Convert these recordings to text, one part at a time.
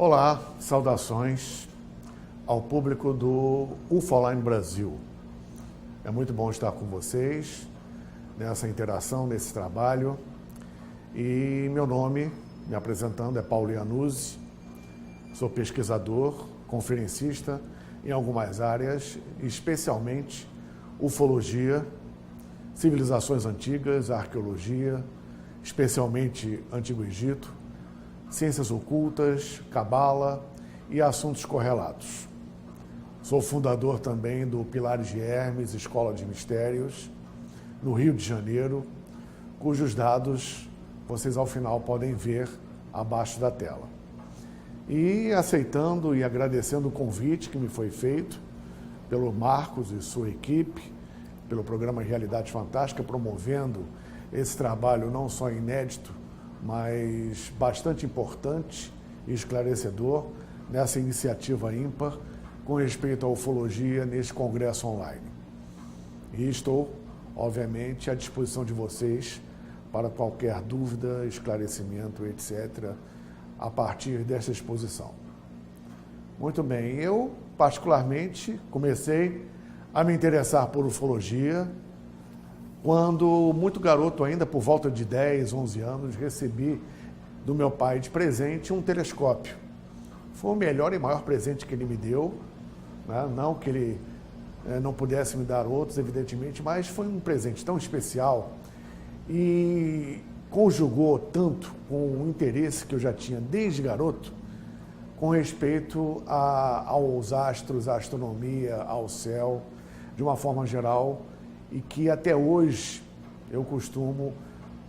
Olá, saudações ao público do UFOline Brasil. É muito bom estar com vocês nessa interação, nesse trabalho. E meu nome, me apresentando, é Paulo Iannuzzi. Sou pesquisador, conferencista em algumas áreas, especialmente ufologia, civilizações antigas, arqueologia, especialmente Antigo Egito, ciências ocultas, cabala e assuntos correlatos. Sou fundador também do Pilares de Hermes, Escola de Mistérios, no Rio de Janeiro, cujos dados vocês ao final podem ver abaixo da tela. E aceitando e agradecendo o convite que me foi feito pelo Marcos e sua equipe, pelo programa Realidade Fantástica, promovendo esse trabalho não só inédito, mas bastante importante e esclarecedor nessa iniciativa ímpar com respeito à ufologia neste congresso online. E estou, obviamente, à disposição de vocês para qualquer dúvida, esclarecimento, etc., a partir desta exposição. Muito bem, eu particularmente comecei a me interessar por ufologia quando, muito garoto ainda, por volta de 10, 11 anos, recebi do meu pai de presente um telescópio. Foi o melhor e maior presente que ele me deu, né? Não que ele não pudesse me dar outros, evidentemente, mas foi um presente tão especial e conjugou tanto com o interesse que eu já tinha desde garoto com respeito aos astros, à astronomia, ao céu, de uma forma geral, e que até hoje eu costumo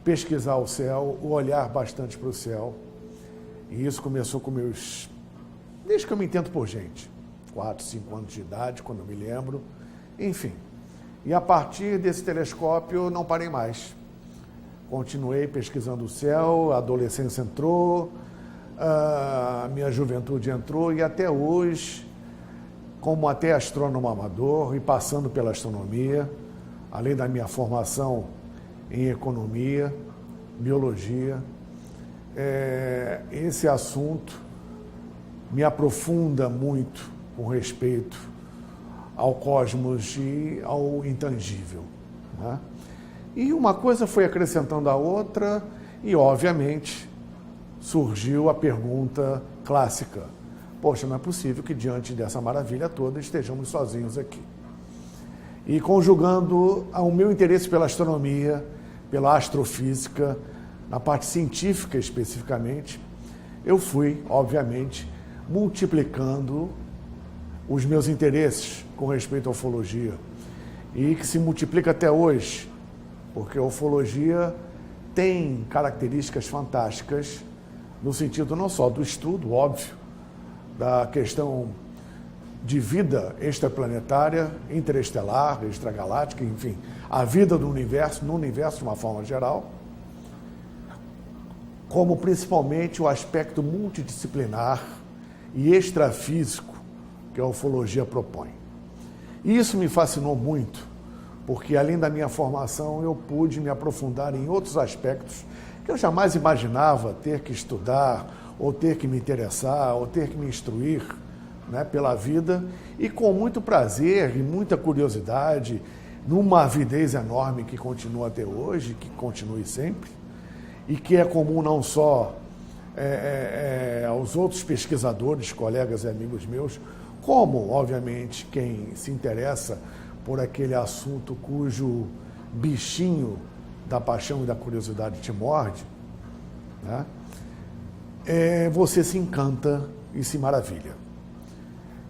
pesquisar o céu, olhar bastante para o céu. E isso começou com desde que eu me entendo por gente, 4, 5 anos de idade, quando eu me lembro, enfim. E a partir desse telescópio eu não parei mais. Continuei pesquisando o céu, a adolescência entrou, a minha juventude entrou e até hoje, como até astrônomo amador e passando pela astronomia, além da minha formação em economia, biologia, esse assunto me aprofunda muito com respeito ao cosmos e ao intangível, né? E uma coisa foi acrescentando a outra e, obviamente, surgiu a pergunta clássica. Poxa, não é possível que diante dessa maravilha toda estejamos sozinhos aqui. E conjugando o meu interesse pela astronomia, pela astrofísica, na parte científica especificamente, eu fui, obviamente, multiplicando os meus interesses com respeito à ufologia e que se multiplica até hoje, porque a ufologia tem características fantásticas no sentido não só do estudo, óbvio, da questão de vida extraplanetária, interestelar, extragaláctica, enfim, a vida do universo, no universo de uma forma geral, como principalmente o aspecto multidisciplinar e extrafísico que a ufologia propõe. E isso me fascinou muito, porque além da minha formação eu pude me aprofundar em outros aspectos que eu jamais imaginava ter que estudar, ou ter que me interessar, ou ter que me instruir, né, pela vida, e com muito prazer e muita curiosidade, numa avidez enorme que continua até hoje, que continue sempre, e que é comum não só aos outros pesquisadores, colegas e amigos meus, como, obviamente, quem se interessa por aquele assunto cujo bichinho da paixão e da curiosidade te morde, né? Você se encanta e se maravilha.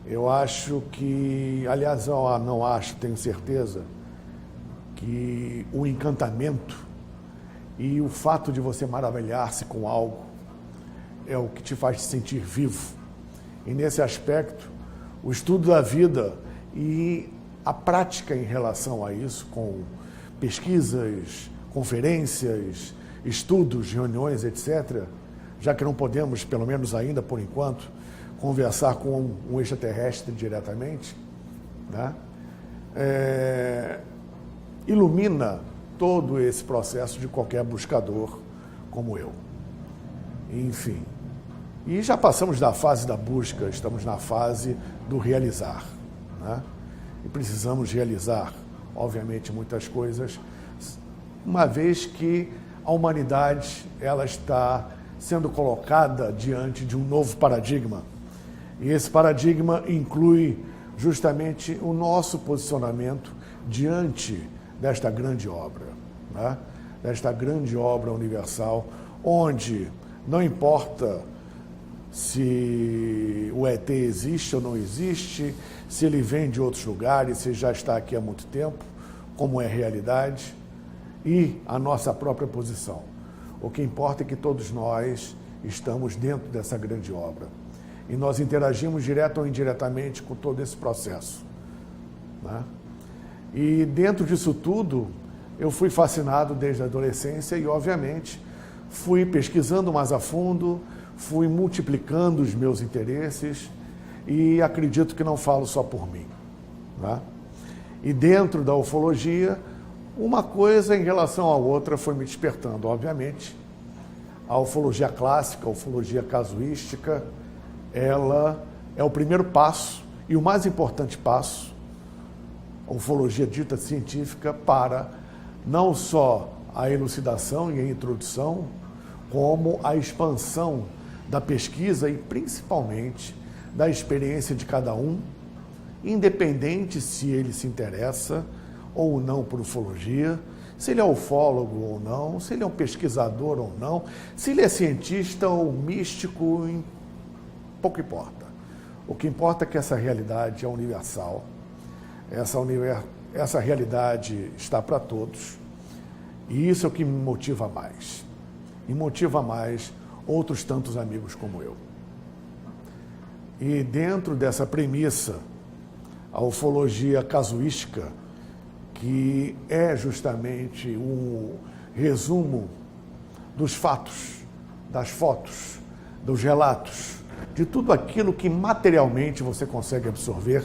Eu acho que, aliás, não acho, tenho certeza, que o encantamento e o fato de você maravilhar-se com algo é o que te faz te sentir vivo. E nesse aspecto, o estudo da vida e a prática em relação a isso, com pesquisas, conferências, estudos, reuniões, etc., já que não podemos, pelo menos ainda por enquanto, conversar com um extraterrestre diretamente, né? Ilumina todo esse processo de qualquer buscador como eu. Enfim, E já passamos da fase da busca, estamos na fase do realizar, né? E precisamos realizar, obviamente, muitas coisas, uma vez que a humanidade ela está sendo colocada diante de um novo paradigma. E esse paradigma inclui justamente o nosso posicionamento diante desta grande obra, né? Desta grande obra universal, onde não importa se o ET existe ou não existe, se ele vem de outros lugares, se já está aqui há muito tempo, como é a realidade, e a nossa própria posição. O que importa é que todos nós estamos dentro dessa grande obra. E nós interagimos direto ou indiretamente com todo esse processo, né? E dentro disso tudo, eu fui fascinado desde a adolescência e, obviamente, fui pesquisando mais a fundo, fui multiplicando os meus interesses e acredito que não falo só por mim, né? E dentro da ufologia, uma coisa em relação à outra foi me despertando, obviamente. A ufologia clássica, a ufologia casuística, ela é o primeiro passo e o mais importante passo, a ufologia dita científica, para não só a elucidação e a introdução, como a expansão da pesquisa e principalmente da experiência de cada um, independente se ele se interessa ou não por ufologia, se ele é ufólogo ou não, se ele é um pesquisador ou não, se ele é cientista ou místico, pouco importa. O que importa é que essa realidade é universal, essa realidade está para todos, e isso é o que me motiva mais. E motiva mais outros tantos amigos como eu. E dentro dessa premissa, a ufologia casuística, que é justamente um resumo dos fatos, das fotos, dos relatos, de tudo aquilo que materialmente você consegue absorver,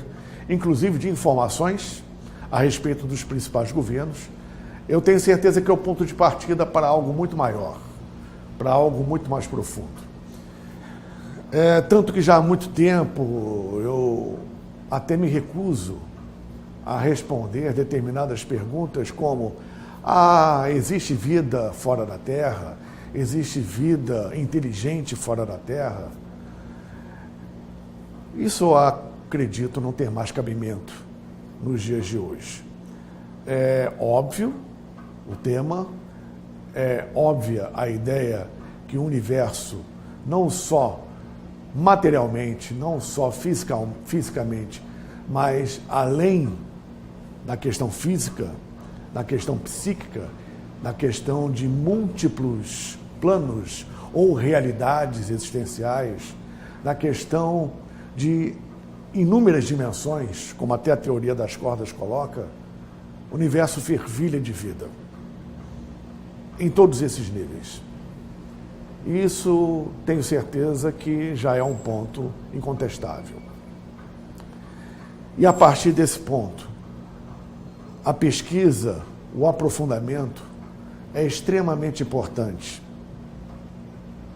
inclusive de informações a respeito dos principais governos, eu tenho certeza que é o ponto de partida para algo muito maior, para algo muito mais profundo. Tanto que já há muito tempo eu até me recuso a responder determinadas perguntas como: existe vida fora da Terra? Existe vida inteligente fora da Terra? Isso eu acredito não ter mais cabimento nos dias de hoje. É óbvio o tema, é óbvia a ideia que o universo, não só materialmente, não só fisicamente, mas além da questão física, da questão psíquica, da questão de múltiplos planos ou realidades existenciais, da questão de inúmeras dimensões, como até a teoria das cordas coloca, o universo fervilha de vida em todos esses níveis. Isso tenho certeza que já é um ponto incontestável. E a partir desse ponto, a pesquisa, o aprofundamento é extremamente importante,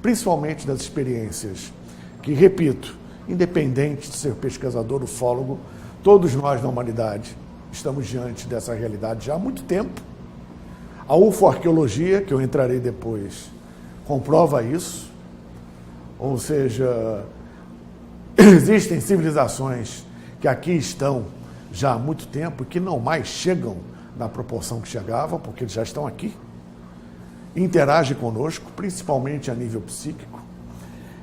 principalmente das experiências que, repito, independente de ser pesquisador, ufólogo, todos nós na humanidade estamos diante dessa realidade já há muito tempo. A ufoarqueologia, que eu entrarei depois, comprova isso, ou seja, existem civilizações que aqui estão já há muito tempo e que não mais chegam na proporção que chegavam, porque eles já estão aqui, interagem conosco, principalmente a nível psíquico,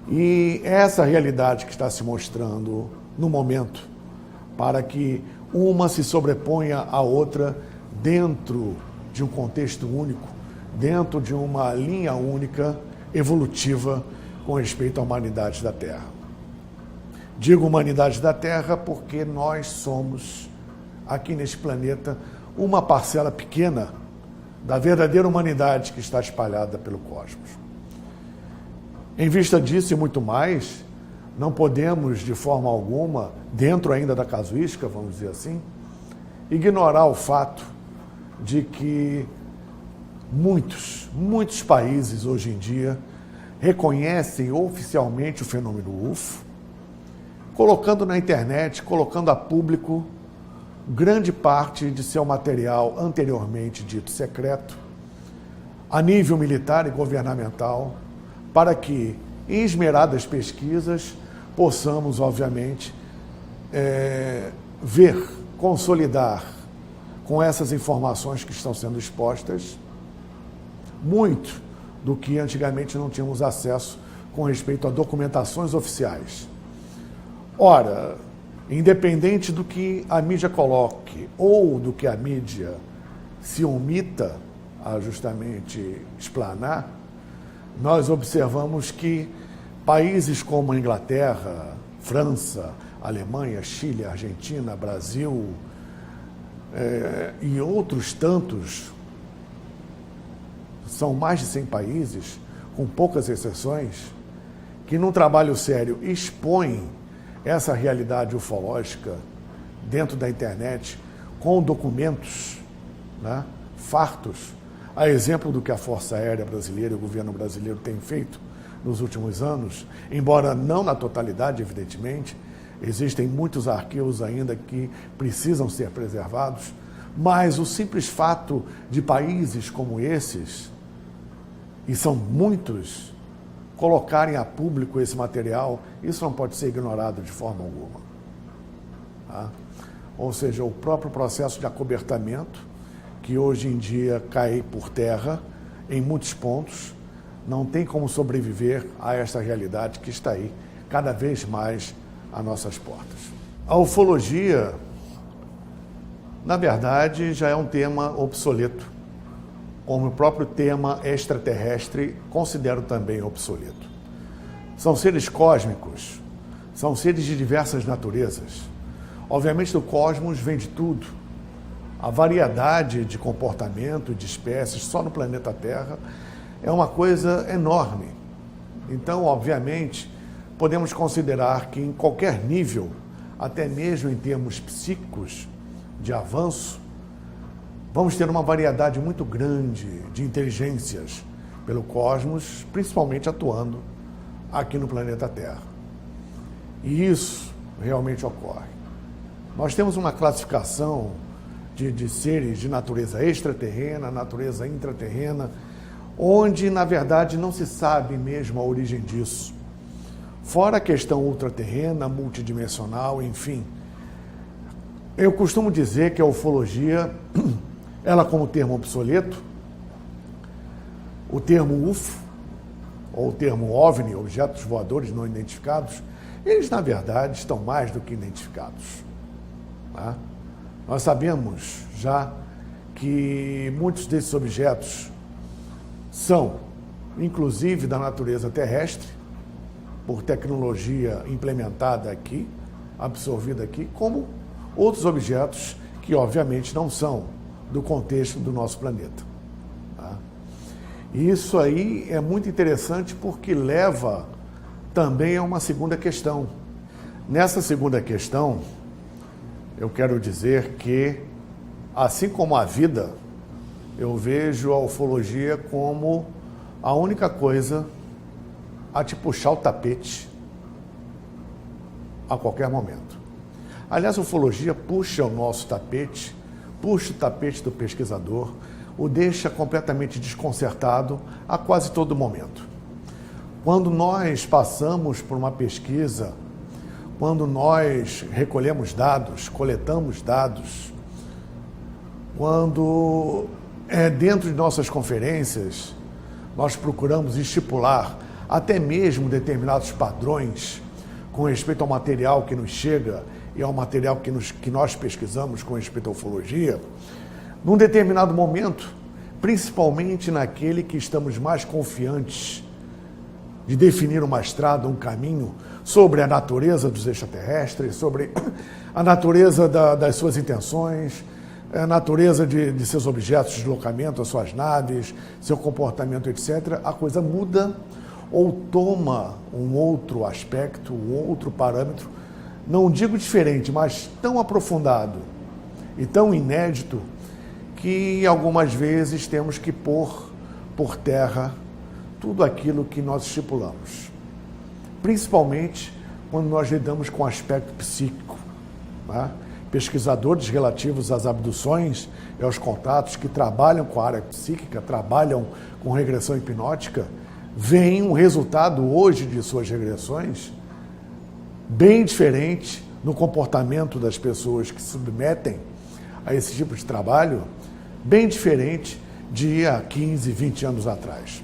e essa realidade que está se mostrando no momento, para que uma se sobreponha à outra dentro de um contexto único, dentro de uma linha única, evolutiva, com respeito à humanidade da Terra. Digo humanidade da Terra porque nós somos, aqui neste planeta, uma parcela pequena da verdadeira humanidade que está espalhada pelo cosmos. Em vista disso e muito mais, não podemos, de forma alguma, dentro ainda da casuística, vamos dizer assim, ignorar o fato de que muitos países hoje em dia reconhecem oficialmente o fenômeno UFO, colocando na internet, colocando a público grande parte de seu material anteriormente dito secreto, a nível militar e governamental, para que, em esmeradas pesquisas, possamos, obviamente, ver, consolidar com essas informações que estão sendo expostas, muito do que antigamente não tínhamos acesso com respeito a documentações oficiais. Ora, independente do que a mídia coloque ou do que a mídia se omita a justamente explanar, nós observamos que países como a Inglaterra, França, Alemanha, Chile, Argentina, Brasil e outros tantos, são mais de 100 países, com poucas exceções, que num trabalho sério expõem essa realidade ufológica dentro da internet com documentos, né, fartos, a exemplo do que a Força Aérea Brasileira e o governo brasileiro têm feito nos últimos anos, embora não na totalidade, evidentemente, existem muitos arquivos ainda que precisam ser preservados, mas o simples fato de países como esses, e são muitos, colocarem a público esse material, isso não pode ser ignorado de forma alguma. Tá? Ou seja, o próprio processo de acobertamento, que hoje em dia cai por terra em muitos pontos, não tem como sobreviver a esta realidade que está aí cada vez mais às nossas portas. A ufologia, na verdade, já é um tema obsoleto, como o próprio tema extraterrestre considero também obsoleto. São seres cósmicos, são seres de diversas naturezas. Obviamente, do cosmos vem de tudo. A variedade de comportamento, de espécies, só no planeta Terra, é uma coisa enorme. Então, obviamente, podemos considerar que em qualquer nível, até mesmo em termos psíquicos de avanço, vamos ter uma variedade muito grande de inteligências pelo cosmos, principalmente atuando aqui no planeta Terra. E isso realmente ocorre. Nós temos uma classificação de seres de natureza extraterrena, natureza intraterrena, onde, na verdade, não se sabe mesmo a origem disso. Fora a questão ultraterrena, multidimensional, enfim. Eu costumo dizer que a ufologia, ela como termo obsoleto, o termo UFO, ou o termo OVNI, objetos voadores não identificados, eles, na verdade, estão mais do que identificados. Tá? Nós sabemos já que muitos desses objetos são, inclusive, da natureza terrestre, por tecnologia implementada aqui, absorvida aqui, como outros objetos que, obviamente, não são do contexto do nosso planeta. Tá? E isso aí é muito interessante porque leva também a uma segunda questão. Nessa segunda questão, eu quero dizer que, assim como a vida, eu vejo a ufologia como a única coisa a te puxar o tapete a qualquer momento. Aliás, a ufologia puxa o nosso tapete, puxa o tapete do pesquisador, o deixa completamente desconcertado a quase todo momento. Quando nós passamos por uma pesquisa, quando nós recolhemos dados, coletamos dados, quando dentro de nossas conferências nós procuramos estipular até mesmo determinados padrões com respeito ao material que nos chega e ao material que nós pesquisamos com respeito à ufologia, num determinado momento, principalmente naquele que estamos mais confiantes de definir uma estrada, um caminho, sobre a natureza dos extraterrestres, sobre a natureza das suas intenções, a natureza de seus objetos de deslocamento, as suas naves, seu comportamento, etc., a coisa muda ou toma um outro aspecto, um outro parâmetro, não digo diferente, mas tão aprofundado e tão inédito que algumas vezes temos que pôr por terra tudo aquilo que nós estipulamos, principalmente quando nós lidamos com o aspecto psíquico. Né? Pesquisadores relativos às abduções e aos contatos que trabalham com a área psíquica, trabalham com regressão hipnótica, veem um resultado hoje de suas regressões bem diferente no comportamento das pessoas que se submetem a esse tipo de trabalho, bem diferente de há 15, 20 anos atrás.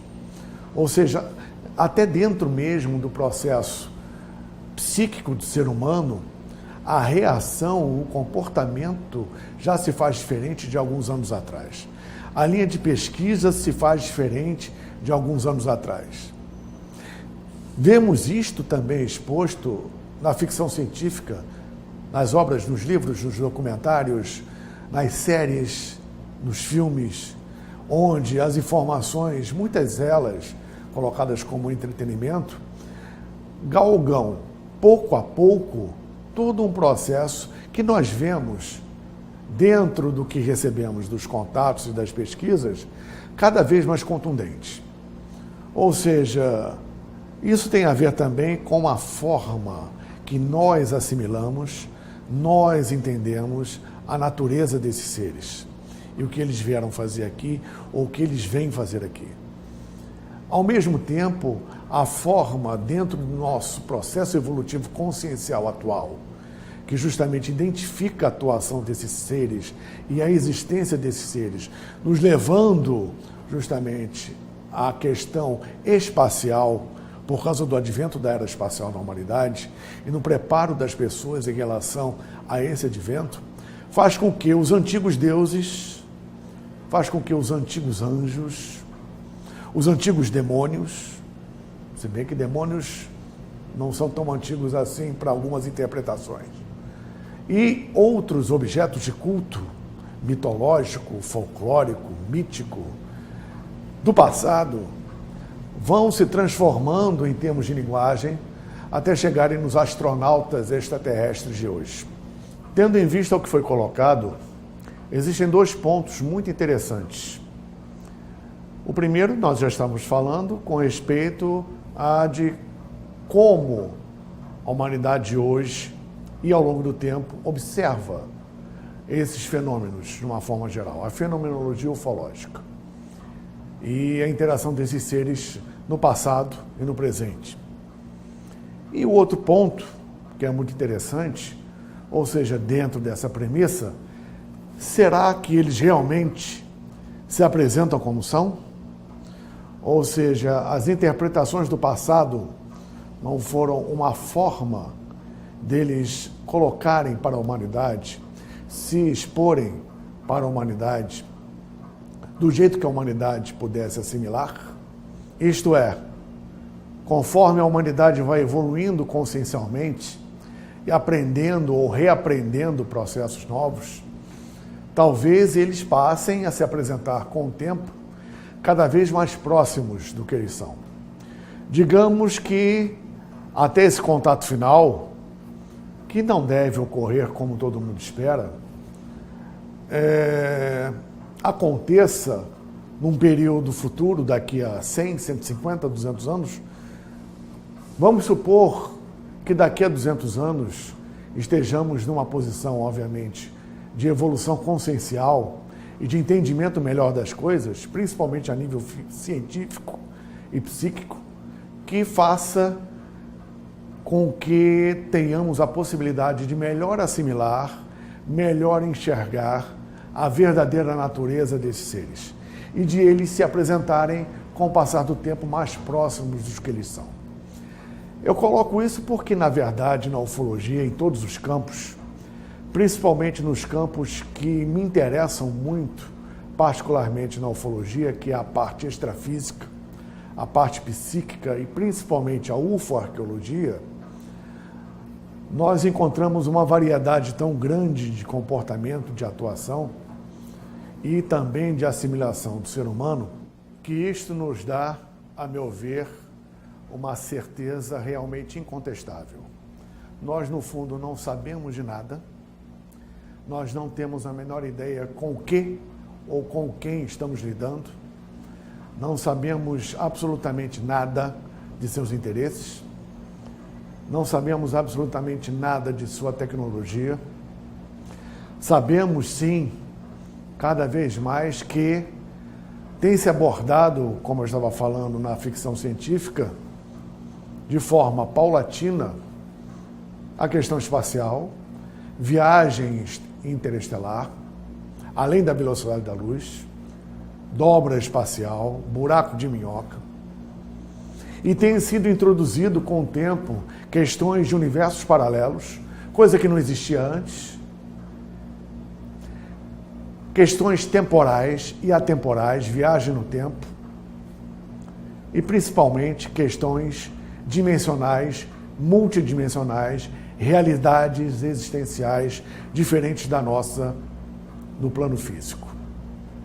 Ou seja, até dentro mesmo do processo psíquico do ser humano, a reação, o comportamento já se faz diferente de alguns anos atrás. A linha de pesquisa se faz diferente de alguns anos atrás. Vemos isto também exposto na ficção científica, nas obras, nos livros, nos documentários, nas séries, nos filmes, onde as informações, muitas delas colocadas como entretenimento, galgam pouco a pouco todo um processo que nós vemos dentro do que recebemos dos contatos e das pesquisas, cada vez mais contundente. Ou seja, isso tem a ver também com a forma que nós assimilamos, nós entendemos a natureza desses seres e o que eles vieram fazer aqui ou o que eles vêm fazer aqui. Ao mesmo tempo, a forma dentro do nosso processo evolutivo consciencial atual, que justamente identifica a atuação desses seres e a existência desses seres, nos levando justamente à questão espacial, por causa do advento da era espacial na humanidade e no preparo das pessoas em relação a esse advento, faz com que os antigos deuses, faz com que os antigos anjos, os antigos demônios, se bem que demônios não são tão antigos assim para algumas interpretações, e outros objetos de culto mitológico, folclórico, mítico, do passado, vão se transformando em termos de linguagem até chegarem nos astronautas extraterrestres de hoje. Tendo em vista o que foi colocado, existem dois pontos muito interessantes. O primeiro, nós já estamos falando com respeito a de como a humanidade hoje e ao longo do tempo observa esses fenômenos de uma forma geral, a fenomenologia ufológica e a interação desses seres no passado e no presente. E o outro ponto, que é muito interessante, ou seja, dentro dessa premissa, será que eles realmente se apresentam como são? Ou seja, as interpretações do passado não foram uma forma deles colocarem para a humanidade, se exporem para a humanidade, do jeito que a humanidade pudesse assimilar? Isto é, conforme a humanidade vai evoluindo consciencialmente e aprendendo ou reaprendendo processos novos, talvez eles passem a se apresentar com o tempo cada vez mais próximos do que eles são. Digamos que até esse contato final, que não deve ocorrer como todo mundo espera, aconteça num período futuro, daqui a 100, 150, 200 anos, vamos supor que daqui a 200 anos estejamos numa posição, obviamente, de evolução consciencial e de entendimento melhor das coisas, principalmente a nível científico e psíquico, que faça com que tenhamos a possibilidade de melhor assimilar, melhor enxergar a verdadeira natureza desses seres e de eles se apresentarem com o passar do tempo mais próximos dos que eles são. Eu coloco isso porque, na verdade, na ufologia, em todos os campos, principalmente nos campos que me interessam muito, particularmente na ufologia, que é a parte extrafísica, a parte psíquica e principalmente a ufoarqueologia, nós encontramos uma variedade tão grande de comportamento, de atuação e também de assimilação do ser humano, que isto nos dá, a meu ver, uma certeza realmente incontestável. Nós, no fundo, não sabemos de nada, nós não temos a menor ideia com o que ou com quem estamos lidando, não sabemos absolutamente nada de seus interesses, não sabemos absolutamente nada de sua tecnologia. Sabemos, sim, cada vez mais que tem se abordado, como eu estava falando na ficção científica, de forma paulatina, a questão espacial, viagens interestelar, além da velocidade da luz, dobra espacial, buraco de minhoca. E tem sido introduzido com o tempo questões de universos paralelos, coisa que não existia antes, questões temporais e atemporais, viagem no tempo, e principalmente questões dimensionais, multidimensionais, realidades existenciais diferentes da nossa no plano físico,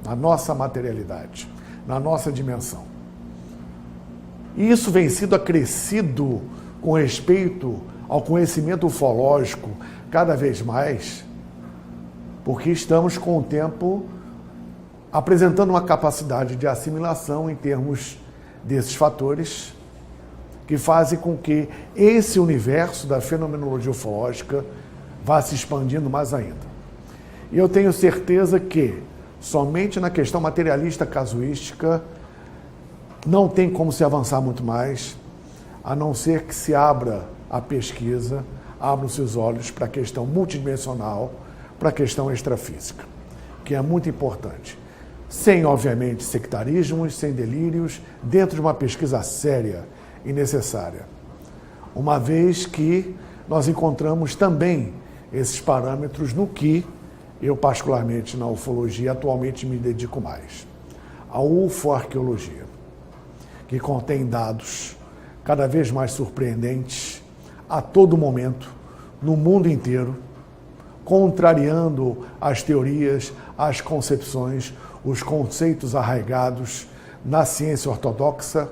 na nossa materialidade, na nossa dimensão. E isso vem sido acrescido com respeito ao conhecimento ufológico cada vez mais, porque estamos com o tempo apresentando uma capacidade de assimilação em termos desses fatores que fazem com que esse universo da fenomenologia ufológica vá se expandindo mais ainda. E eu tenho certeza que somente na questão materialista casuística não tem como se avançar muito mais, a não ser que se abra a pesquisa, abra os seus olhos para a questão multidimensional, para a questão extrafísica, que é muito importante. Sem, obviamente, sectarismos, sem delírios, dentro de uma pesquisa séria e necessária. Uma vez que nós encontramos também esses parâmetros no que eu, particularmente na ufologia, atualmente me dedico mais. A ufoarqueologia, que contém dados cada vez mais surpreendentes a todo momento, no mundo inteiro, contrariando as teorias, as concepções, os conceitos arraigados na ciência ortodoxa,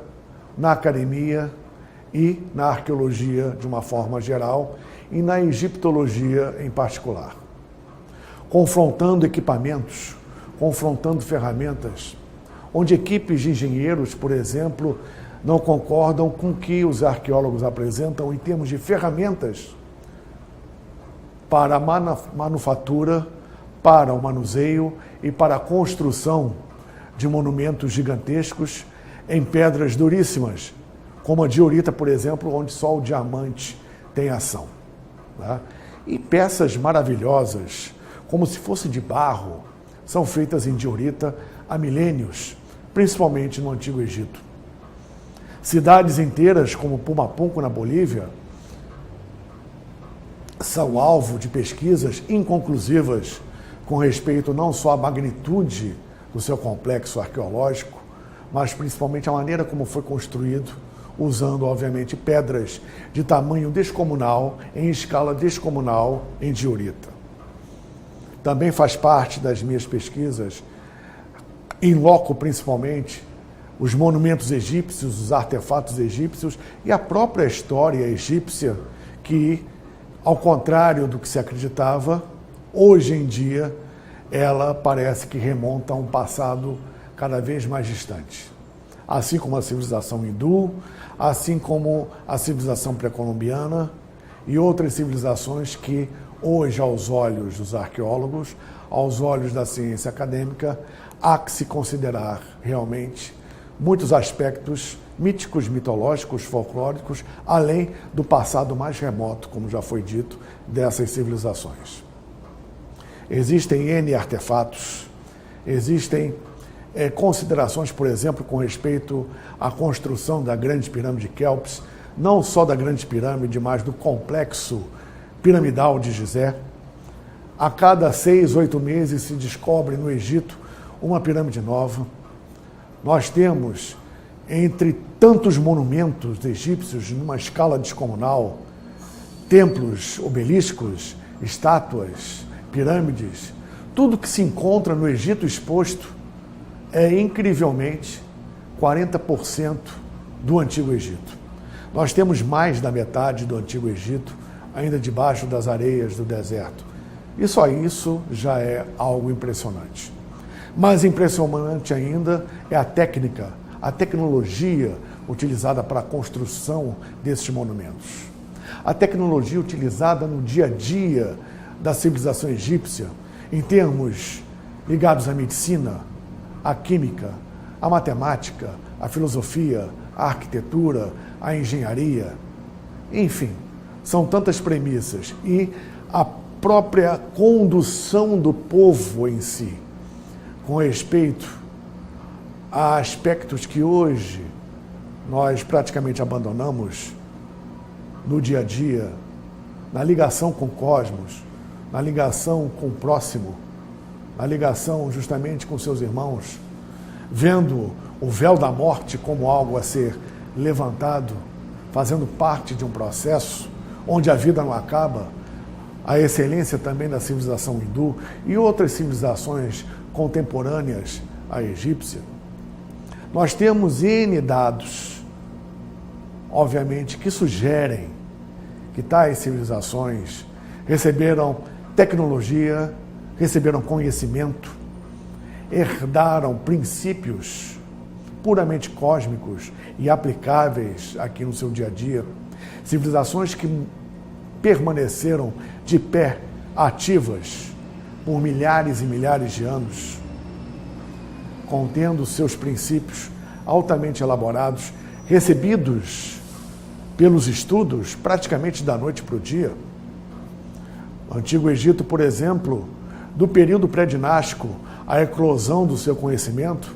na academia e na arqueologia de uma forma geral e na egiptologia em particular. Confrontando equipamentos, confrontando ferramentas, onde equipes de engenheiros, por exemplo, não concordam com o que os arqueólogos apresentam em termos de ferramentas para a manufatura, para o manuseio e para a construção de monumentos gigantescos em pedras duríssimas, como a diorita, por exemplo, onde só o diamante tem ação. Tá? E peças maravilhosas, como se fosse de barro, são feitas em diorita há milênios, principalmente no Antigo Egito. Cidades inteiras, como Pumapunco, na Bolívia, são alvo de pesquisas inconclusivas com respeito não só à magnitude do seu complexo arqueológico, mas principalmente à maneira como foi construído, usando, obviamente, pedras de tamanho descomunal, em escala descomunal, em diorita. Também faz parte das minhas pesquisas, em loco principalmente, os monumentos egípcios, os artefatos egípcios e a própria história egípcia, que, ao contrário do que se acreditava, hoje em dia ela parece que remonta a um passado cada vez mais distante. Assim como a civilização hindu, assim como a civilização pré-colombiana e outras civilizações que hoje, aos olhos dos arqueólogos, aos olhos da ciência acadêmica, há que se considerar realmente muitos aspectos míticos, mitológicos, folclóricos, além do passado mais remoto, como já foi dito, dessas civilizações. Existem N artefatos, existem considerações, por exemplo, com respeito à construção da Grande Pirâmide de Quéops, não só da Grande Pirâmide, mas do complexo piramidal de Gizé. A cada 6, 8 meses se descobre no Egito uma pirâmide nova. Nós temos, entre tantos monumentos egípcios, numa escala descomunal, templos, obeliscos, estátuas, pirâmides, tudo que se encontra no Egito exposto é incrivelmente 40% do Antigo Egito. Nós temos mais da metade do Antigo Egito ainda debaixo das areias do deserto. E só isso já é algo impressionante. Mais impressionante ainda é a técnica, a tecnologia utilizada para a construção desses monumentos. A tecnologia utilizada no dia a dia da civilização egípcia, em termos ligados à medicina, à química, à matemática, à filosofia, à arquitetura, à engenharia, enfim, são tantas premissas. E a própria condução do povo em si, com respeito a aspectos que hoje nós praticamente abandonamos no dia a dia, na ligação com o cosmos, na ligação com o próximo, na ligação justamente com seus irmãos, vendo o véu da morte como algo a ser levantado, fazendo parte de um processo onde a vida não acaba, a excelência também da civilização hindu e outras civilizações contemporâneas à egípcia. Nós temos N dados, obviamente, que sugerem que tais civilizações receberam tecnologia, receberam conhecimento, herdaram princípios puramente cósmicos e aplicáveis aqui no seu dia a dia. Civilizações que permaneceram de pé, ativas, por milhares e milhares de anos, contendo seus princípios altamente elaborados, recebidos pelos estudos praticamente da noite para o dia. O Antigo Egito, por exemplo, do período pré-dinástico à eclosão do seu conhecimento,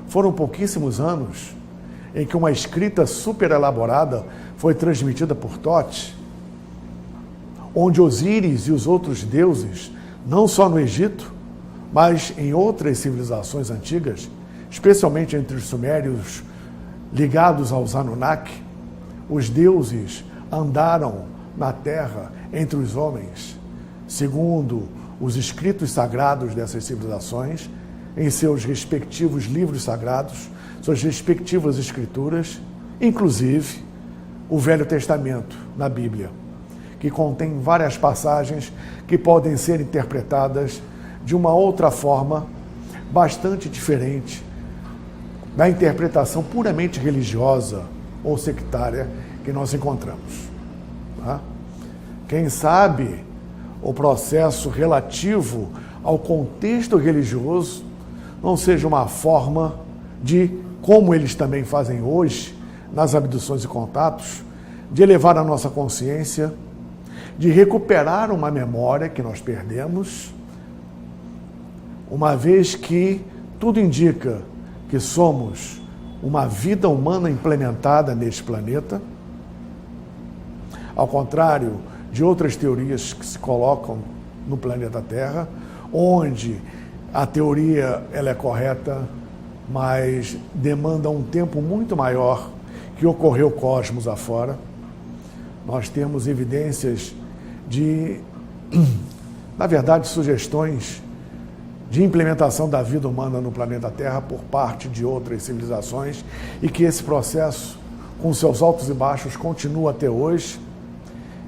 foram pouquíssimos anos em que uma escrita super elaborada foi transmitida por Tote, onde Osíris e os outros deuses, não só no Egito, mas em outras civilizações antigas, especialmente entre os sumérios ligados aos Anunnaki, os deuses andaram na terra entre os homens, segundo os escritos sagrados dessas civilizações, em seus respectivos livros sagrados, suas respectivas escrituras, inclusive o Velho Testamento na Bíblia, que contém várias passagens que podem ser interpretadas de uma outra forma, bastante diferente da interpretação puramente religiosa ou sectária que nós encontramos. Tá? Quem sabe o processo relativo ao contexto religioso não seja uma forma de, como eles também fazem hoje, nas abduções e contatos, de elevar a nossa consciência, de recuperar uma memória que nós perdemos, uma vez que tudo indica que somos uma vida humana implementada neste planeta, ao contrário de outras teorias que se colocam no planeta Terra, onde a teoria ela é correta, mas demanda um tempo muito maior que ocorreu cosmos afora. Nós temos evidências de, na verdade, sugestões de implementação da vida humana no planeta Terra por parte de outras civilizações e que esse processo, com seus altos e baixos, continua até hoje.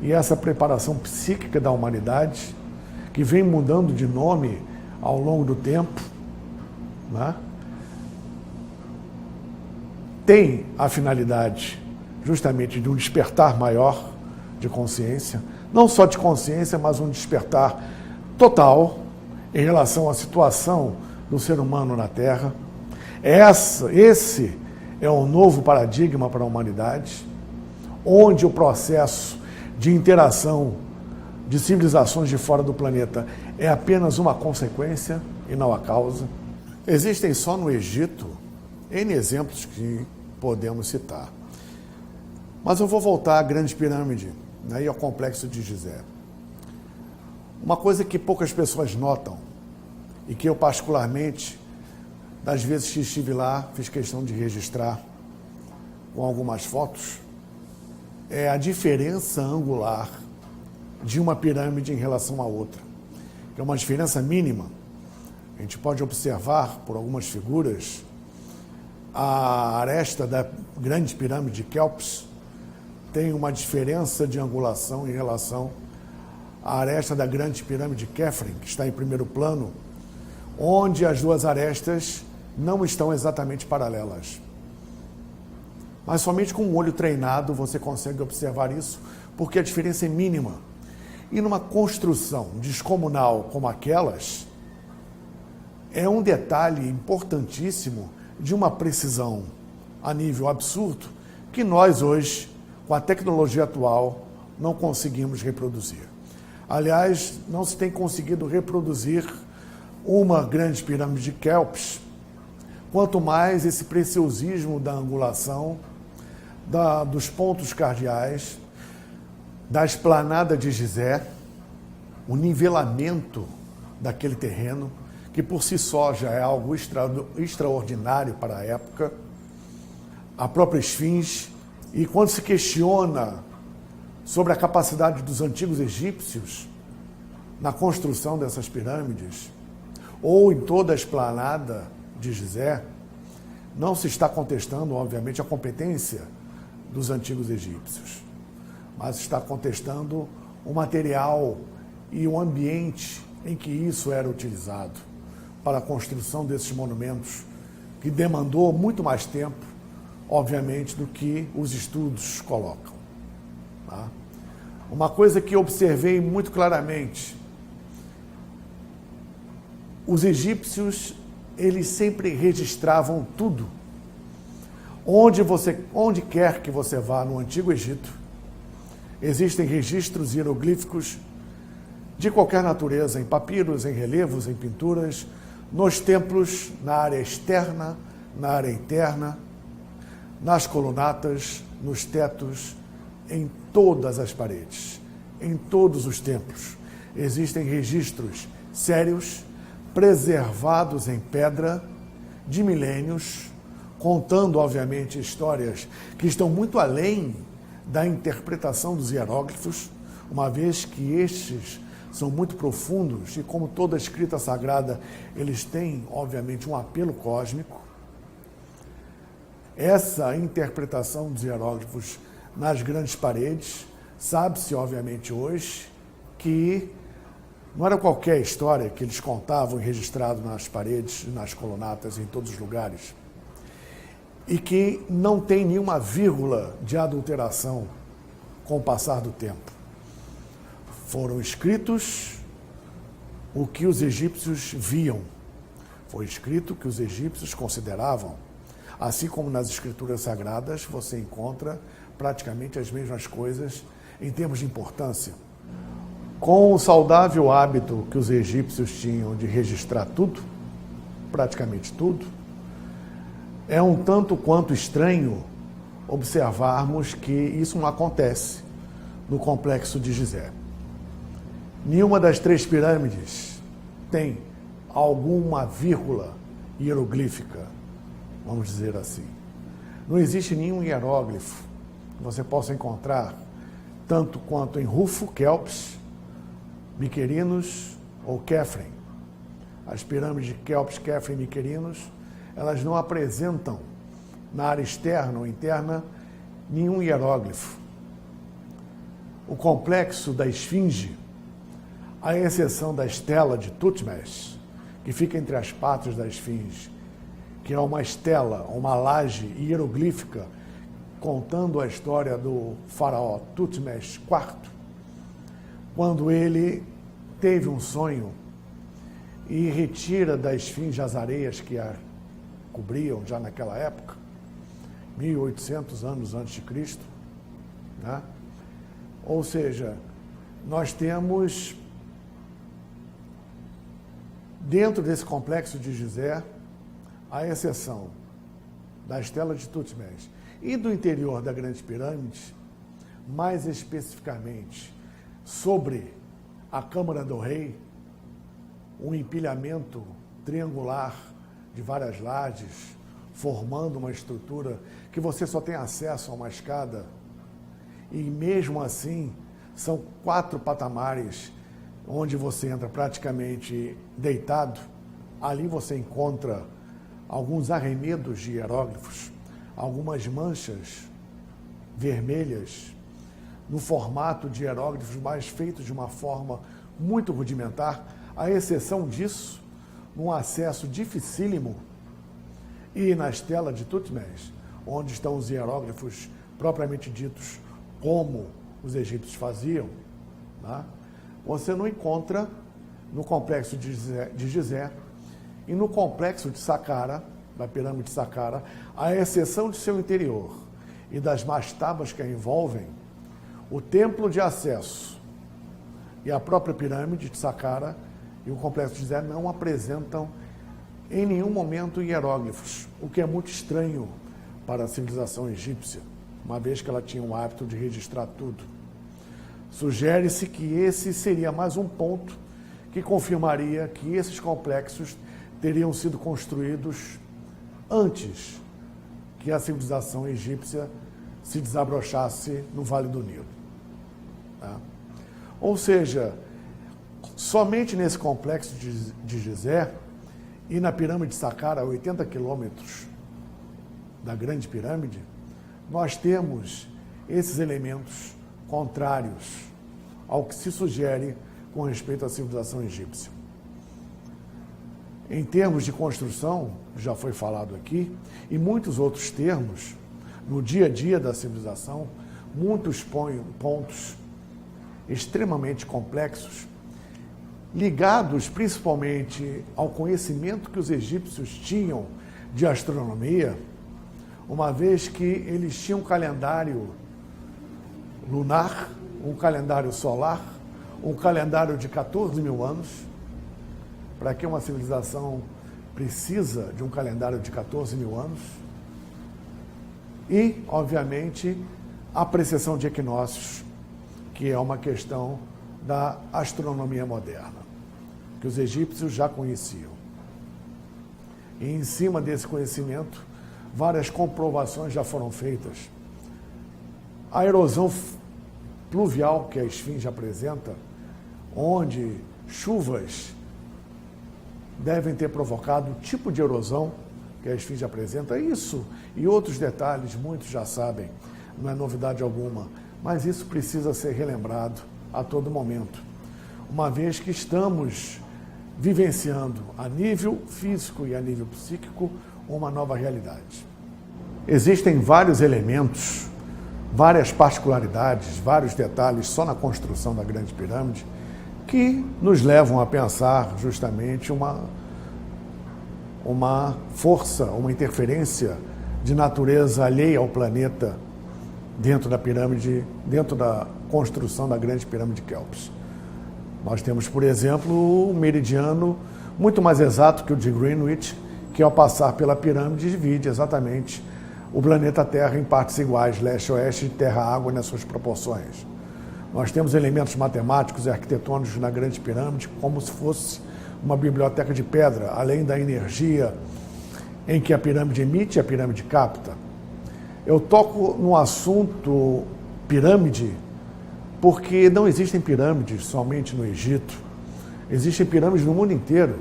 E essa preparação psíquica da humanidade, que vem mudando de nome ao longo do tempo, né, tem a finalidade justamente de um despertar maior de consciência, não só de consciência, mas um despertar total em relação à situação do ser humano na Terra. Esse é um novo paradigma para a humanidade, onde o processo de interação de civilizações de fora do planeta é apenas uma consequência e não a causa. Existem só no Egito N exemplos que podemos citar. Mas eu vou voltar à Grande Pirâmide, né, e ao Complexo de Gizé. Uma coisa que poucas pessoas notam, e que eu particularmente, das vezes que estive lá, fiz questão de registrar com algumas fotos, é a diferença angular de uma pirâmide em relação à outra, que é uma diferença mínima. A gente pode observar por algumas figuras a aresta da Grande Pirâmide de Kelps tem uma diferença de angulação em relação à aresta da Grande Pirâmide de Khafre, que está em primeiro plano, onde as duas arestas não estão exatamente paralelas. Mas somente com um olho treinado você consegue observar isso, porque a diferença é mínima. E numa construção descomunal como aquelas, é um detalhe importantíssimo de uma precisão a nível absurdo que nós hoje, com a tecnologia atual, não conseguimos reproduzir. Aliás, não se tem conseguido reproduzir uma grande pirâmide de Quéops, quanto mais esse preciosismo da angulação, dos pontos cardeais, da esplanada de Gizé, o nivelamento daquele terreno, que por si só já é algo extraordinário para a época, a própria esfinge, e quando se questiona sobre a capacidade dos antigos egípcios na construção dessas pirâmides, ou em toda a esplanada de Gizé, não se está contestando, obviamente, a competência dos antigos egípcios, mas está contestando o material e o ambiente em que isso era utilizado para a construção desses monumentos, que demandou muito mais tempo, obviamente, do que os estudos colocam. Tá? Uma coisa que observei muito claramente, os egípcios, eles sempre registravam tudo. Onde quer que você vá no Antigo Egito, existem registros hieroglíficos de qualquer natureza, em papiros, em relevos, em pinturas, nos templos, na área externa, na área interna, nas colunatas, nos tetos, em todas as paredes, em todos os templos. Existem registros sérios, preservados em pedra, de milênios, contando, obviamente, histórias que estão muito além da interpretação dos hieróglifos, uma vez que estes são muito profundos e, como toda escrita sagrada, eles têm, obviamente, um apelo cósmico. Essa interpretação dos hieróglifos nas grandes paredes, sabe-se, obviamente, hoje, que não era qualquer história que eles contavam e registrado nas paredes, nas colunatas, em todos os lugares, e que não tem nenhuma vírgula de adulteração com o passar do tempo. Foram escritos o que os egípcios viam, foi escrito o que os egípcios consideravam, assim como nas escrituras sagradas você encontra praticamente as mesmas coisas em termos de importância. Com o saudável hábito que os egípcios tinham de registrar tudo, praticamente tudo, é um tanto quanto estranho observarmos que isso não acontece no complexo de Gizé. Nenhuma das 3 pirâmides tem alguma vírgula hieroglífica, vamos dizer assim. Não existe nenhum hieróglifo que você possa encontrar, tanto quanto em Rufo, Quéops, Miquerinos ou Quefren. As pirâmides de Quéops, Quefren e Miquerinos, elas não apresentam, na área externa ou interna, nenhum hieróglifo. O complexo da Esfinge, à exceção da estela de Tutmés, que fica entre as patas da Esfinge, que é uma estela, uma laje hieroglífica, contando a história do faraó Tutmés IV, quando ele teve um sonho e retira da Esfinge as areias que a cobriam já naquela época, 1800 anos antes de Cristo, né? Ou seja, nós temos, dentro desse complexo de Gizé, a exceção da estela de Tutmés e do interior da Grande Pirâmide, mais especificamente sobre a Câmara do Rei, um empilhamento triangular de várias lajes, formando uma estrutura que você só tem acesso a uma escada, e mesmo assim são 4 patamares onde você entra praticamente deitado. Ali você encontra alguns arremedos de hieróglifos, algumas manchas vermelhas no formato de hieróglifos, mas feitos de uma forma muito rudimentar, à exceção disso, num acesso dificílimo, e na estela de Tutmés, onde estão os hieróglifos propriamente ditos, como os egípcios faziam, tá? Você não encontra no complexo de Gizé e no complexo de Saqqara, da pirâmide de Saqqara, à exceção de seu interior e das mastabas que a envolvem, o templo de acesso e a própria pirâmide de Saqqara e o complexo de Gizé não apresentam em nenhum momento hieróglifos, o que é muito estranho para a civilização egípcia, uma vez que ela tinha o hábito de registrar tudo. Sugere-se que esse seria mais um ponto que confirmaria que esses complexos teriam sido construídos antes que a civilização egípcia se desabrochasse no Vale do Nilo. Tá? Ou seja, somente nesse complexo de Gizé e na pirâmide de Saqqara, a 80 quilômetros da Grande Pirâmide, nós temos esses elementos contrários ao que se sugere com respeito à civilização egípcia. Em termos de construção, já foi falado aqui, e muitos outros termos, no dia a dia da civilização, muitos pontos extremamente complexos, ligados principalmente ao conhecimento que os egípcios tinham de astronomia, uma vez que eles tinham um calendário lunar, um calendário solar, um calendário de 14 mil anos. Para que uma civilização precisa de um calendário de 14 mil anos? E, obviamente, a precessão de equinócios, que é uma questão da astronomia moderna, que os egípcios já conheciam. E, em cima desse conhecimento, várias comprovações já foram feitas. A erosão pluvial que a esfinge apresenta, onde chuvas devem ter provocado o tipo de erosão que a esfinge apresenta, isso e outros detalhes, muitos já sabem, não é novidade alguma, mas isso precisa ser relembrado a todo momento, uma vez que estamos vivenciando a nível físico e a nível psíquico uma nova realidade. Existem vários elementos, várias particularidades, vários detalhes só na construção da Grande Pirâmide que nos levam a pensar justamente uma força, uma interferência de natureza alheia ao planeta dentro da pirâmide, dentro da construção da Grande Pirâmide de Quéops. Nós temos, por exemplo, um meridiano muito mais exato que o de Greenwich, que ao passar pela pirâmide divide exatamente o planeta Terra em partes iguais, leste-oeste, terra-água nas suas proporções. Nós temos elementos matemáticos e arquitetônicos na Grande Pirâmide, como se fosse uma biblioteca de pedra, além da energia em que a pirâmide emite e a pirâmide capta. Eu toco no assunto pirâmide porque não existem pirâmides somente no Egito. Existem pirâmides no mundo inteiro.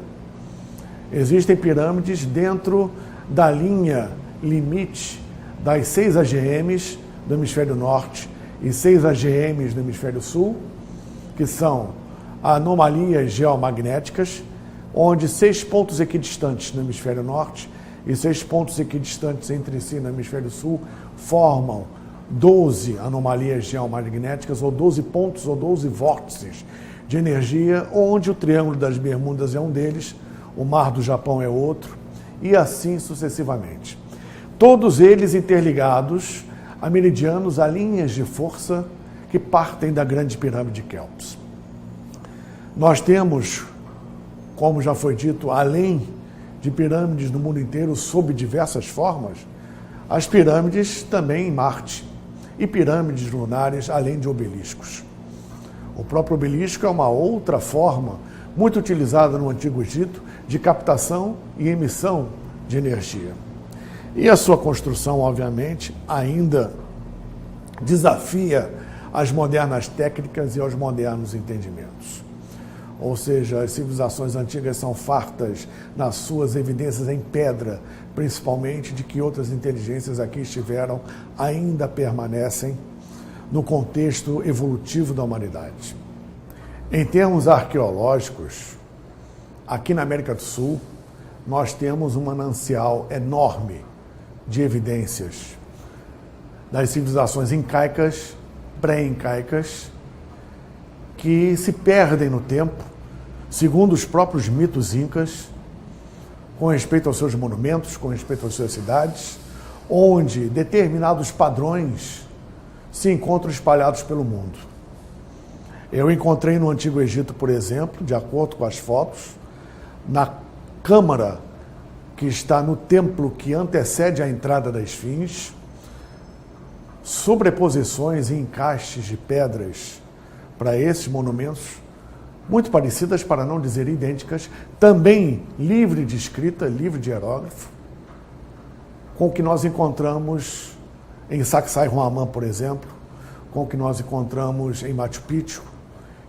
Existem pirâmides dentro da linha limite das 6 AGMs do hemisfério norte e 6 AGMs do hemisfério sul, que são anomalias geomagnéticas, onde 6 pontos equidistantes no hemisfério norte e 6 pontos equidistantes entre si no hemisfério sul formam 12 anomalias geomagnéticas, ou 12 pontos, ou 12 vórtices de energia, onde o Triângulo das Bermudas é um deles, o Mar do Japão é outro, e assim sucessivamente. Todos eles interligados a meridianos, a linhas de força que partem da Grande Pirâmide de Quéops. Nós temos, como já foi dito, além de pirâmides no mundo inteiro sob diversas formas, as pirâmides também em Marte e pirâmides lunares, além de obeliscos. O próprio obelisco é uma outra forma muito utilizada no Antigo Egito de captação e emissão de energia. E a sua construção, obviamente, ainda desafia as modernas técnicas e aos modernos entendimentos. Ou seja, as civilizações antigas são fartas nas suas evidências em pedra, principalmente de que outras inteligências aqui estiveram, ainda permanecem no contexto evolutivo da humanidade. Em termos arqueológicos, aqui na América do Sul, nós temos um manancial enorme de evidências das civilizações incaicas, pré-incaicas, que se perdem no tempo, segundo os próprios mitos incas, com respeito aos seus monumentos, com respeito às suas cidades, onde determinados padrões se encontram espalhados pelo mundo. Eu encontrei no Antigo Egito, por exemplo, de acordo com as fotos, na câmara que está no templo que antecede a entrada da Esfinge, sobreposições e encaixes de pedras para esses monumentos, muito parecidas, para não dizer idênticas, também livre de escrita, livre de hierógrafo, com o que nós encontramos em Sacsayhuaman, por exemplo, com o que nós encontramos em Machu Picchu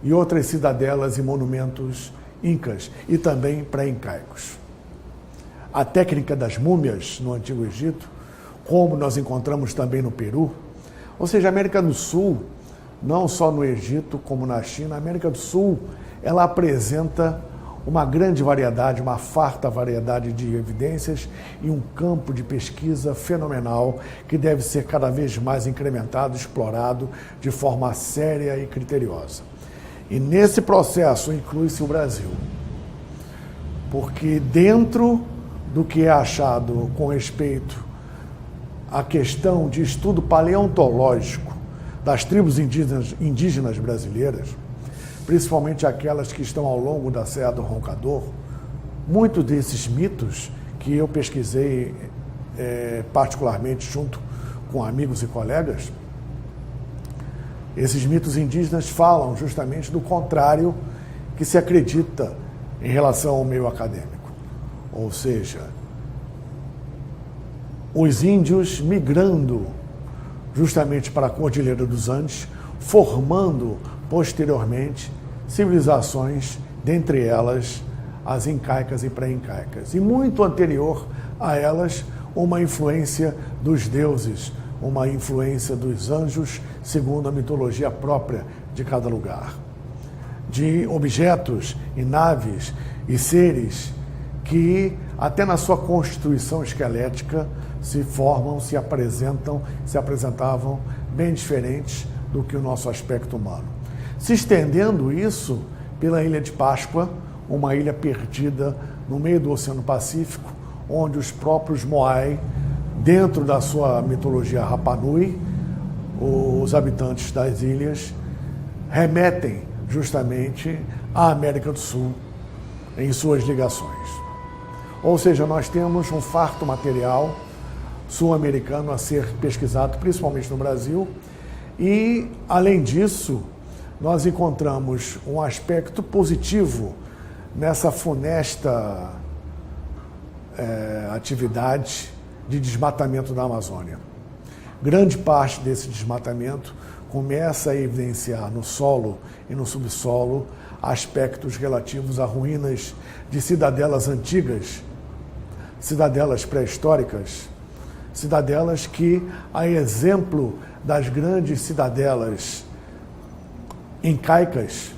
e outras cidadelas e monumentos incas e também pré-incaicos. A técnica das múmias no Antigo Egito, como nós encontramos também no Peru, ou seja, a América do Sul, não só no Egito como na China, a América do Sul, ela apresenta uma grande variedade, uma farta variedade de evidências e um campo de pesquisa fenomenal que deve ser cada vez mais incrementado, explorado de forma séria e criteriosa. E nesse processo inclui-se o Brasil, porque dentro do que é achado com respeito à questão de estudo paleontológico das tribos indígenas brasileiras, principalmente aquelas que estão ao longo da Serra do Roncador, muitos desses mitos que eu pesquisei particularmente junto com amigos e colegas, esses mitos indígenas falam justamente do contrário que se acredita em relação ao meio acadêmico. Ou seja, os índios migrando justamente para a Cordilheira dos Andes, formando posteriormente civilizações, dentre elas as incaicas e pré-incaicas. E muito anterior a elas, uma influência dos deuses, uma influência dos anjos, segundo a mitologia própria de cada lugar. De objetos e naves e seres que, até na sua constituição esquelética, se formam, se apresentavam bem diferentes do que o nosso aspecto humano. Se estendendo isso pela Ilha de Páscoa, uma ilha perdida no meio do Oceano Pacífico, onde os próprios Moai, dentro da sua mitologia Rapa Nui, os habitantes das ilhas, remetem justamente à América do Sul em suas ligações. Ou seja, nós temos um farto material sul-americano a ser pesquisado, principalmente no Brasil, e, além disso, nós encontramos um aspecto positivo nessa funesta atividade de desmatamento da Amazônia. Grande parte desse desmatamento começa a evidenciar no solo e no subsolo aspectos relativos a ruínas de cidadelas antigas, cidadelas pré-históricas, cidadelas que, a exemplo das grandes cidadelas incaicas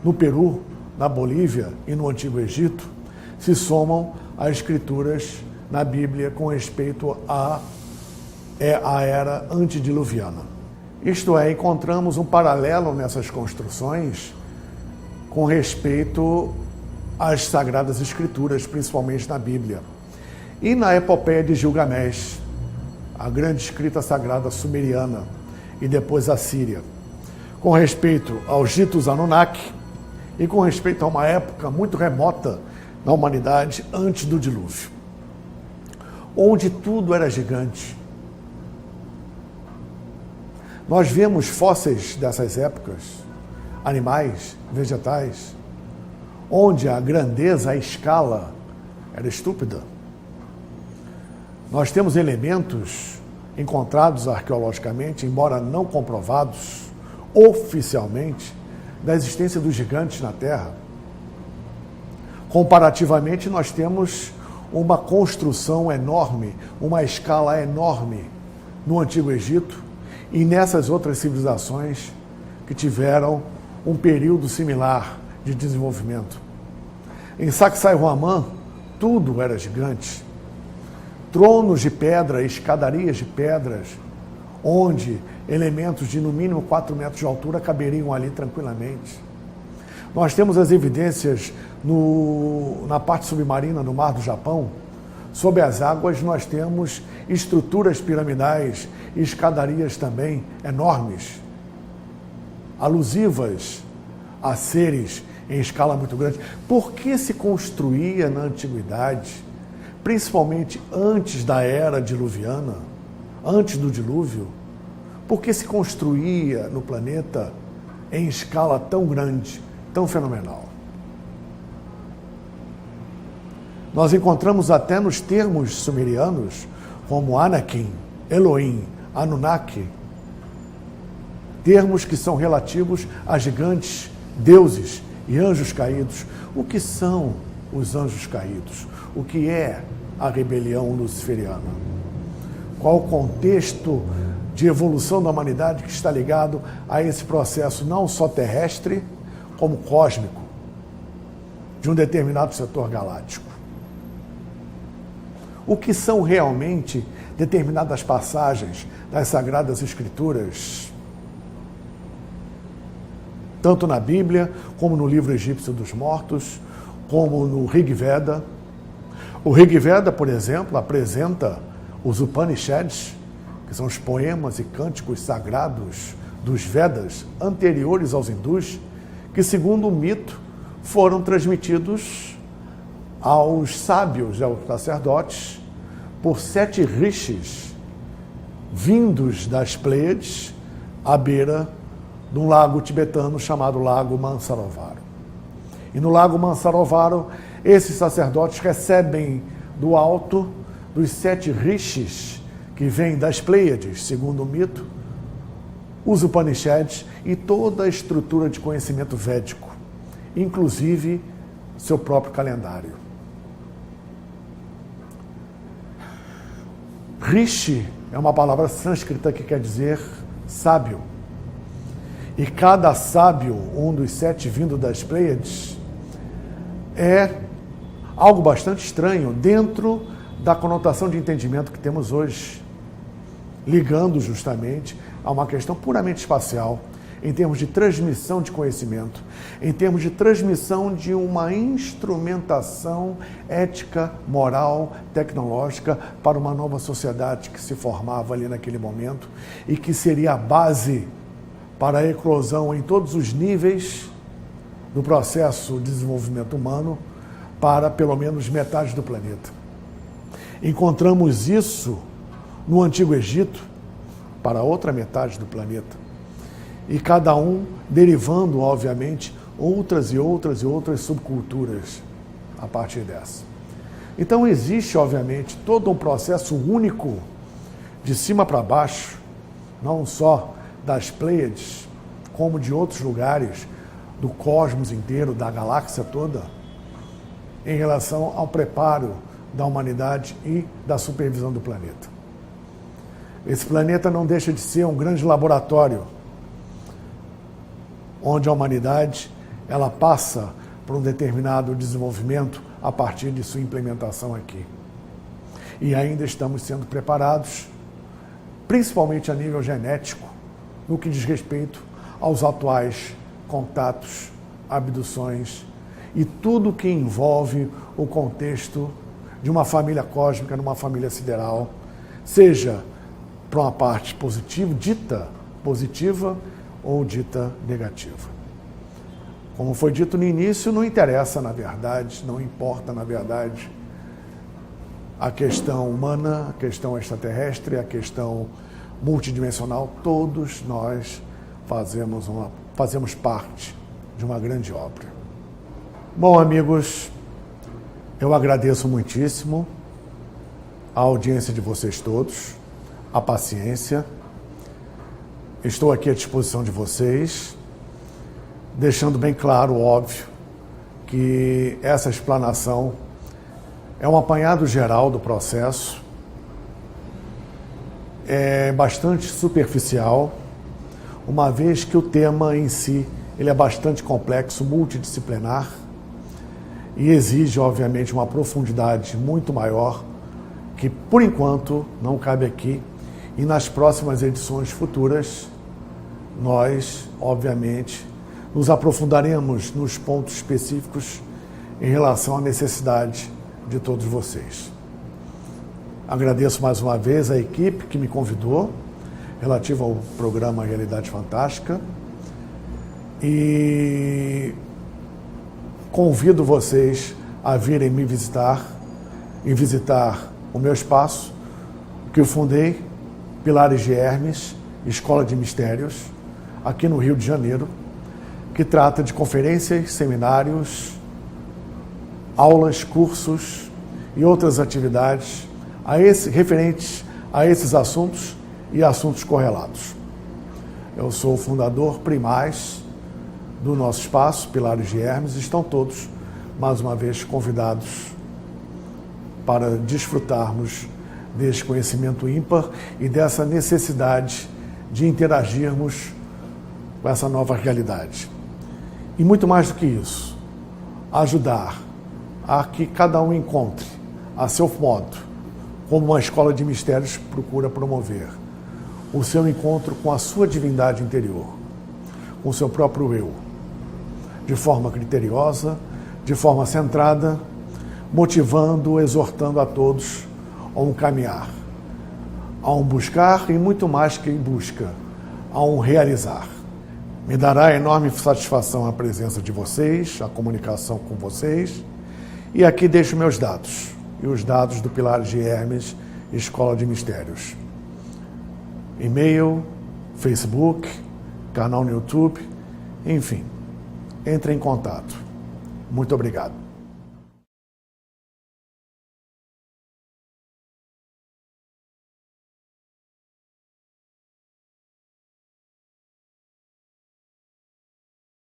no Peru, na Bolívia e no Antigo Egito, se somam às escrituras na Bíblia com respeito à era antediluviana. Isto é, encontramos um paralelo nessas construções com respeito às Sagradas Escrituras, principalmente na Bíblia. E na epopeia de Gilgamesh, a grande escrita sagrada sumeriana e depois assíria, com respeito aos ditos Anunnaki e com respeito a uma época muito remota na humanidade antes do dilúvio, onde tudo era gigante. Nós vemos fósseis dessas épocas, animais, vegetais, onde a grandeza, a escala era estúpida. Nós temos elementos encontrados arqueologicamente, embora não comprovados oficialmente, da existência dos gigantes na Terra. Comparativamente, nós temos uma construção enorme, uma escala enorme no Antigo Egito e nessas outras civilizações que tiveram um período similar de desenvolvimento. Em Sacsayhuaman, tudo era gigante. tronos de pedra, escadarias de pedras, onde elementos de no mínimo 4 metros de altura caberiam ali tranquilamente. Nós temos as evidências na parte submarina do Mar do Japão. Sob as águas nós temos estruturas piramidais e escadarias também enormes, alusivas a seres em escala muito grande. Por que se construía na antiguidade, principalmente antes da era diluviana, antes do dilúvio, por que se construía no planeta em escala tão grande, tão fenomenal? Nós encontramos até nos termos sumerianos, como Anakin, Elohim, Anunnaki, termos que são relativos a gigantes, deuses e anjos caídos. O que são os anjos caídos? O que é a rebelião luciferiana? Qual o contexto de evolução da humanidade que está ligado a esse processo não só terrestre, como cósmico, de um determinado setor galáctico? O que são realmente determinadas passagens das Sagradas Escrituras, tanto na Bíblia, como no livro egípcio dos mortos, como no Rig Veda. O Rig Veda, por exemplo, apresenta os Upanishads, que são os poemas e cânticos sagrados dos Vedas anteriores aos hindus, que, segundo o mito, foram transmitidos aos sábios e aos sacerdotes por 7 rishis vindos das Pleiades à beira de um lago tibetano chamado Lago Mansarovaru. E no Lago Mansarovaru, esses sacerdotes recebem do alto dos 7 rishis que vêm das Pleiades, segundo o mito, os Upanishads e toda a estrutura de conhecimento védico, inclusive seu próprio calendário. Rishi é uma palavra sânscrita que quer dizer sábio. E cada sábio, um dos 7 vindo das Pleiades, é algo bastante estranho dentro da conotação de entendimento que temos hoje, ligando justamente a uma questão puramente espacial, em termos de transmissão de conhecimento, em termos de transmissão de uma instrumentação ética, moral, tecnológica para uma nova sociedade que se formava ali naquele momento e que seria a base para a eclosão em todos os níveis do processo de desenvolvimento humano para pelo menos metade do planeta. Encontramos isso no Antigo Egito para outra metade do planeta. E cada um derivando, obviamente, outras e outras e outras subculturas a partir dessa. Então existe, obviamente, todo um processo único de cima para baixo, não só das Pleiades, como de outros lugares do cosmos inteiro, da galáxia toda, em relação ao preparo da humanidade e da supervisão do planeta. Esse planeta não deixa de ser um grande laboratório, onde a humanidade ela passa por um determinado desenvolvimento a partir de sua implementação aqui. E ainda estamos sendo preparados, principalmente a nível genético, no que diz respeito aos atuais contatos, abduções e tudo que envolve o contexto de uma família cósmica, numa família sideral, seja para uma parte positiva, dita positiva, ou dita negativa. Como foi dito no início, não interessa, na verdade, não importa, na verdade, a questão humana, a questão extraterrestre, a questão multidimensional, todos nós fazemos parte de uma grande obra. Bom, amigos, eu agradeço muitíssimo a audiência de vocês todos, a paciência. Estou aqui à disposição de vocês, deixando bem claro, óbvio, que essa explanação é um apanhado geral do processo, é bastante superficial, uma vez que o tema em si ele é bastante complexo, multidisciplinar e exige, obviamente, uma profundidade muito maior que por enquanto não cabe aqui, e nas próximas edições futuras nós, obviamente, nos aprofundaremos nos pontos específicos em relação à necessidade de todos vocês. Agradeço mais uma vez a equipe que me convidou, relativo ao programa Realidade Fantástica, e convido vocês a virem me visitar e visitar o meu espaço, que eu fundei, Pilares de Hermes, Escola de Mistérios, aqui no Rio de Janeiro, que trata de conferências, seminários, aulas, cursos e outras atividades referentes a esses assuntos e assuntos correlatos. Eu sou o fundador primaz do nosso espaço, Pilares de Hermes, e estão todos, mais uma vez, convidados para desfrutarmos desse conhecimento ímpar e dessa necessidade de interagirmos com essa nova realidade. E muito mais do que isso, ajudar a que cada um encontre, a seu modo, como uma escola de mistérios procura promover, o seu encontro com a sua divindade interior, com o seu próprio eu, de forma criteriosa, de forma centrada, motivando, exortando a todos a um caminhar, a um buscar e muito mais que em busca, a um realizar. Me dará enorme satisfação a presença de vocês, a comunicação com vocês, e aqui deixo meus dados, e os dados do Pilares de Hermes, Escola de Mistérios. E-mail, Facebook, canal no YouTube, enfim, entre em contato. Muito obrigado.